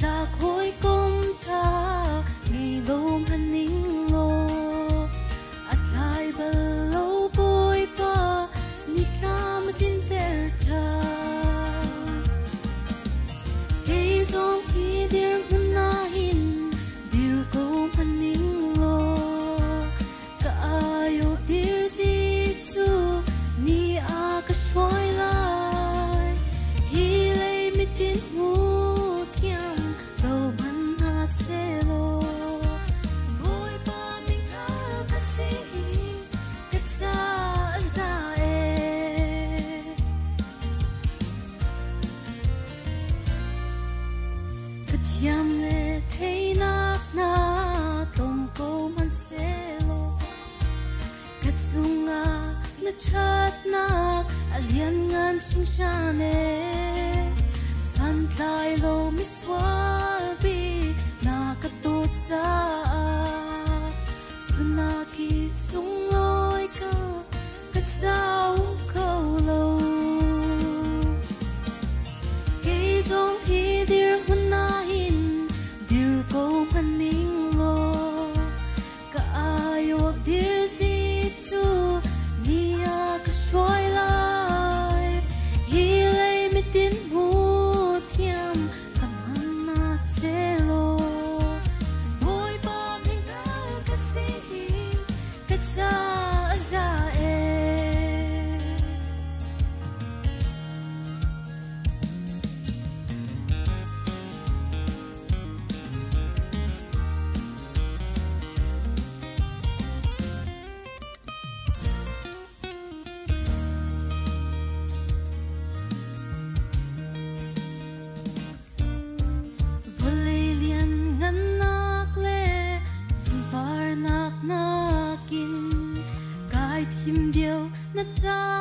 ta khối công ta ngày lôm hành nín lô tai bờ lâu bôi pa ni ta mà tin ter ta cây giông khi điên hun na hin điều công hành nín lô ta ayo dir Giêsu ni a ka xoay lại hi lấy mi tin mu thiam đâu bắn ha xe lô bôi ba mình ha ka si ka sa za e ka thiam le thấy na na tông câu man xe lô ka zunga na chat na alian ngan sing sha ne san tai lo mi swal bi na ka tot sa tuna ki sung loi ka zau ko lo ke zong hi dir hun na hin dir ko man ning lo ka ayo dir Giêsu ni a ka xoay lại hi lấy mi tin mu thiam ka man na se lo bôi ba mình ka si ka cha za e Valilian ngan nak le sun par nak nakin kai thim điều na cha